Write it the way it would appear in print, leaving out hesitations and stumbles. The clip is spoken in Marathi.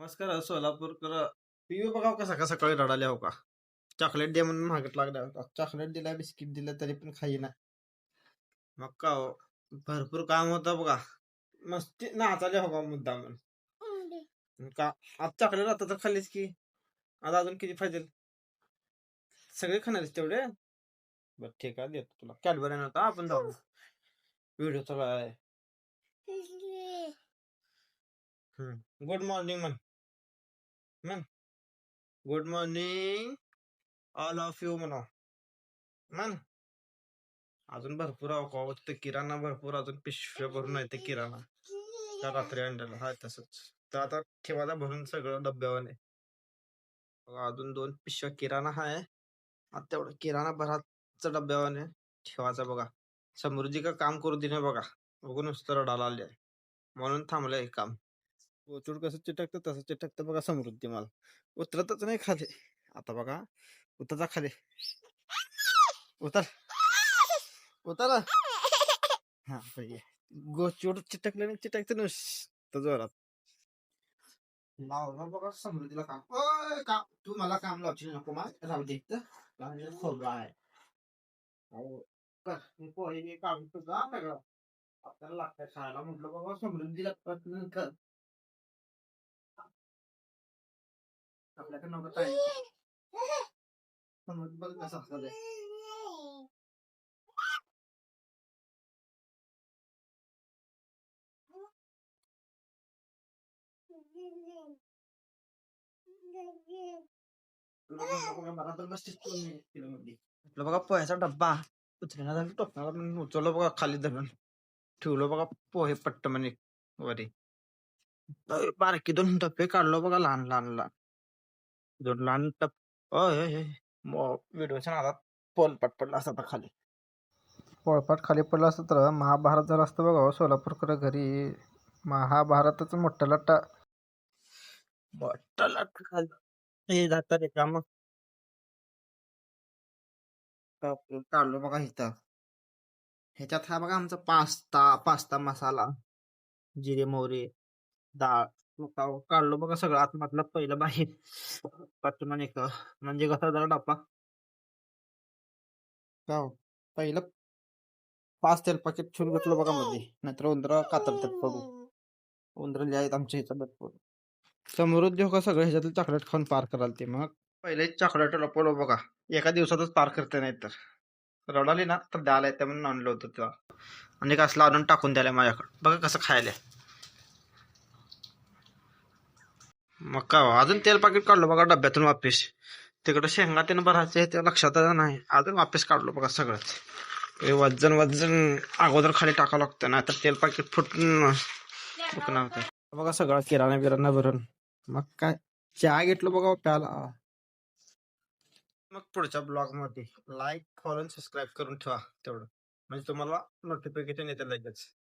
नमस्कार सोलापूरकर पिऊ बघा कसा कसा सकाळी रडाल्या हो का. चॉकलेट दे म्हणून मागत लागल्या होता. चॉकलेट दिला बिस्किट दिलं तरी पण खाईना. मग का हो, भरपूर काम होतं बघा. मस्ती नाचाल्या हो का मुद्दा म्हणून का. आज चॉकलेट आता तर खाल्लीच की. आता अजून किती पाहिजे. सगळे खाणार तेवढे. बरं ठीक आहे देतो तुला. कॅडबरी नव्हता आपण जाऊ. व्हिडिओ चालू आहे. गुड मॉर्निंग म्हण. Good morning all of you म्हणा म्हण. अजून भरपूर अवकाळ ते किराणा भरपूर अजून पिशव्या भरून आहे ते किराणा. त्या रात्री आणलेला हाय तसंच. तर आता ठेवायला भरून सगळं डब्यावाने. बघा अजून 2 पिशव्या किराणा हाय. आता तेवढं किराणा भराचा डब्यावाने ठेवायचा बघा. समृद्धी का काम करू दिने बघा. बघून नुसतं रडायला आले. म्हणून थांबलंय काम. गोचूड कसं चिटकतं तसं चिटकतं बघा समृद्धी मला. उतरतच नाही खाली. आता बघा उतरता खाली. उतर उतर. हा पाहिजे. गोचूड चिटकलं नाही चिटकतं नुसतं जोरात. लावलं बघा समृद्धीला काम. ओय काम तू मला काम लावशील नको मग राहू दे इथं. लागलेलं खोबरं आहे. अहो, कर मी पोहे हे काढून तुझा सगळं. आपल्याला लागतंय खायला म्हटलं बाबा समृद्धीला पटकन कर. आपल्याकडे नको काय. समृद्धी बघ कसं असतं. बरोबर बसतेच किलोमध्ये. म्हटलं बघा पोह्याचा डब्बा उचलण्यात झालं टोपणाला म्हणून उचललं बघा खाली धरून ठेवलं बघा पोहे पट्ट म्हणे वरी. बारकी 2 डब्बे काढलो बघा लहान लहान लहान. 2 लहान टप व्हिडिओच्या नादात पोलपाट पडला असता तर खाली. पोळपाट खाली पडला असतं तर महाभारत झालं असतं बघा हो सोलापूरकडे घरी. महाभारताचं मोठं लट्टा. मोठा लट्टा खाली हे जातं रे काम. काढलो बघा इथं. ह्याच्यात हा बघा आमचा पास्ता मसाला जिरे मोहरी डाळ काढलो बघा सगळं आतमधलं पहिलं बाहेर. पाठीमागे एक म्हणजे कसा जरा डब्बा का हो? पहिलं 5 तेल पाकिट ठेवून घेतलं बघा मध्ये नाहीतर उंदरं कातरतात बघू. उंदरं लय आहेत आमच्या इथं भरपूर. समृद्धी हो का सगळं ह्याच्यातलं चॉकलेट खाऊन पार कराल ते मग. पहिले चॉकलेट लपवलं बघा. एका दिवसातच पार करते नाही तर. रडाली ना तर द्यायला येते म्हणून आणलं होतं तेव्हा. आणि कसला आणून टाकून द्यायला माझ्याकडं बघा कसं खायला. मग का हो, अजून तेल पाकिट काढलं बघा डब्यातून वापिस. तिकडं शेंगा त्यानं भरायचे ते लक्षात आलं नाही. अजून वापिस काढलो बघा सगळंच. हे वजन वजन अगोदर खाली टाकावं लागतं ना तर तेल पाकिट फुटून दुखणं होतं. बघा सगळा किराणा बिराणा भरून. मग काय चहा घेतलो बघा प्याला. मग पुढच्या ब्लॉग मध्ये लाईक फॉलो सबस्क्राईब करून ठेवा तेवढं म्हणजे तुम्हाला नोटिफिकेशन येते लगेच.